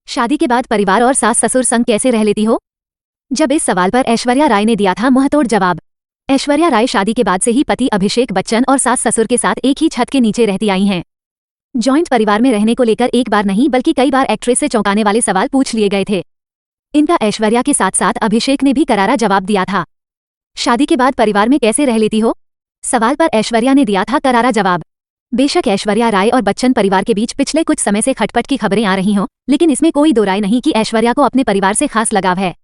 शादी के बाद परिवार और सास ससुर संग कैसे रह लेती हो? जब इस सवाल पर ऐश्वर्या राय ने दिया था मुंहतोड़ जवाब। ऐश्वर्या राय शादी के बाद से ही पति अभिषेक बच्चन और सास ससुर के साथ एक ही छत के नीचे रहती आई हैं। जॉइंट परिवार में रहने को लेकर एक बार नहीं बल्कि कई बार एक्ट्रेस से चौंकाने वाले सवाल पूछ लिए गए थे। इनका ऐश्वर्या के साथ साथ अभिषेक ने भी करारा जवाब दिया था। शादी के बाद परिवार में कैसे रह लेती हो? सवाल पर ऐश्वर्या ने दिया था करारा जवाब। बेशक ऐश्वर्या राय और बच्चन परिवार के बीच पिछले कुछ समय से खटपट की खबरें आ रही हों, लेकिन इसमें कोई दो राय नहीं कि ऐश्वर्या को अपने परिवार से खास लगाव है।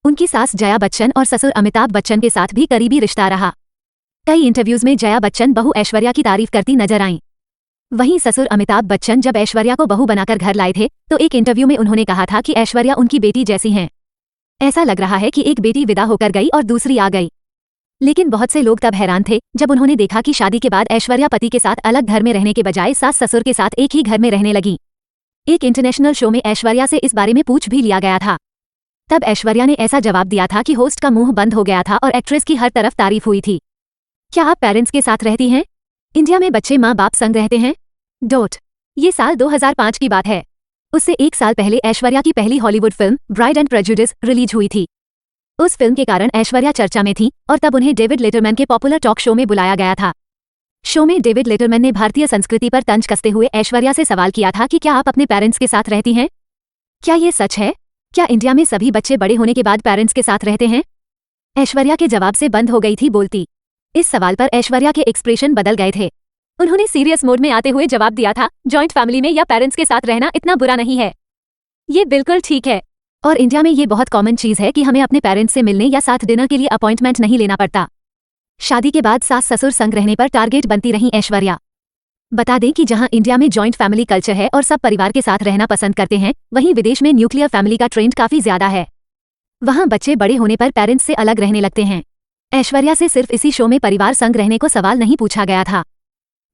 उनकी सास जया बच्चन और ससुर अमिताभ बच्चन के साथ भी करीबी रिश्ता रहा। कई इंटरव्यूज में जया बच्चन बहू ऐश्वर्या की तारीफ करती नजर आईं। वहीं ससुर अमिताभ बच्चन जब ऐश्वर्या को बहू बनाकर घर लाए थे तो एक इंटरव्यू में उन्होंने कहा था कि ऐश्वर्या उनकी बेटी जैसी हैं। ऐसा लग रहा है कि एक बेटी विदा होकर गई और दूसरी आ गई। लेकिन बहुत से लोग तब हैरान थे जब उन्होंने देखा कि शादी के बाद ऐश्वर्या पति के साथ अलग घर में रहने के बजाय सास ससुर के साथ एक ही घर में रहने लगी। एक इंटरनेशनल शो में ऐश्वर्या से इस बारे में पूछ भी लिया गया था। तब ऐश्वर्या ने ऐसा जवाब दिया था कि होस्ट का मुंह बंद हो गया था और एक्ट्रेस की हर तरफ तारीफ हुई थी। क्या आप पेरेंट्स के साथ रहती हैं? इंडिया में बच्चे माँ बाप संग रहते हैं? ये साल 2005 की बात है। उससे एक साल पहले ऐश्वर्या की पहली Hollywood film bride and prejudice release हुई थी। उस फिल्म के कारण ऐश्वर्या चर्चा में थी और तब उन्हें डेविड लेटरमैन के पॉपुलर टॉक शो में बुलाया गया था। शो में डेविड लेटरमैन ने भारतीय संस्कृति पर तंज कसते हुए ऐश्वर्या से सवाल किया था कि क्या आप अपने पेरेंट्स के साथ रहती हैं? क्या ये सच है? क्या इंडिया में सभी बच्चे बड़े होने के बाद पेरेंट्स के साथ रहते हैं? ऐश्वर्या के जवाब से बंद हो गई थी बोलती। इस सवाल पर ऐश्वर्या के एक्सप्रेशन बदल गए थे। उन्होंने सीरियस मोड में आते हुए जवाब दिया था, जॉइंट फैमिली में या पेरेंट्स के साथ रहना इतना बुरा नहीं है। ये बिल्कुल ठीक है और इंडिया में ये बहुत कॉमन चीज है कि हमें अपने पेरेंट्स से मिलने या साथ डिनर के लिए अपॉइंटमेंट नहीं लेना पड़ता। शादी के बाद सास ससुर संग रहने पर टारगेट बनती रहीं ऐश्वर्या। बता दें कि जहां इंडिया में जॉइंट फैमिली कल्चर है और सब परिवार के साथ रहना पसंद करते हैं, वहीं विदेश में न्यूक्लियर फैमिली का ट्रेंड काफी ज्यादा है। वहां बच्चे बड़े होने पर पेरेंट्स से अलग रहने लगते हैं। ऐश्वर्या से सिर्फ इसी शो में परिवार संग रहने को सवाल नहीं पूछा गया था,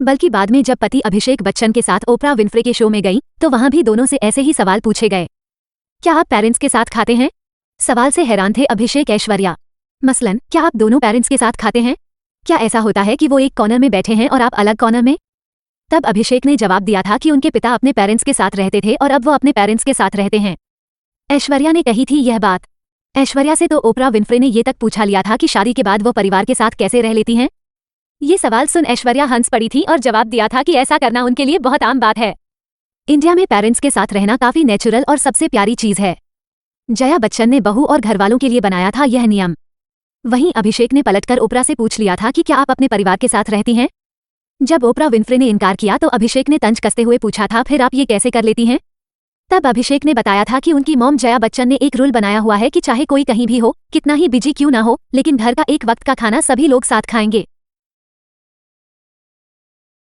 बल्कि बाद में जब पति अभिषेक बच्चन के साथ ओपरा विन्फ्रे के शो में गई तो वहां भी दोनों से ऐसे ही सवाल पूछे गए। क्या आप पेरेंट्स के साथ खाते हैं? सवाल से हैरान थे अभिषेक ऐश्वर्या। मसलन, क्या आप दोनों पेरेंट्स के साथ खाते हैं? क्या ऐसा होता है कि वो एक कॉर्नर में बैठे हैं और आप अलग कॉर्नर में? तब अभिषेक ने जवाब दिया था कि उनके पिता अपने पेरेंट्स के साथ रहते थे और अब वो अपने पेरेंट्स के साथ रहते हैं। ऐश्वर्या ने कही थी यह बात। ऐश्वर्या से तो ओपरा विन्फ्रे ने ये तक पूछा लिया था कि शादी के बाद वो परिवार के साथ कैसे रह लेती हैं। ये सवाल सुन ऐश्वर्या हंस पड़ी थी और जवाब दिया था कि ऐसा करना उनके लिए बहुत आम बात है। इंडिया में पेरेंट्स के साथ रहना काफी नेचुरल और सबसे प्यारी चीज है। जया बच्चन ने बहू और घरवालों के लिए बनाया था यह नियम। वहीं अभिषेक ने पलटकर ओपरा से पूछ लिया था कि क्या आप अपने परिवार के साथ रहती हैं? जब ओपरा विन्फ्रे ने इनकार किया तो अभिषेक ने तंज कसते हुए पूछा था, फिर आप ये कैसे कर लेती हैं? तब अभिषेक ने बताया था कि उनकी मॉम जया बच्चन ने एक रूल बनाया हुआ है कि चाहे कोई कहीं भी हो, कितना ही बिजी क्यों ना हो, लेकिन घर का एक वक्त का खाना सभी लोग साथ खाएंगे।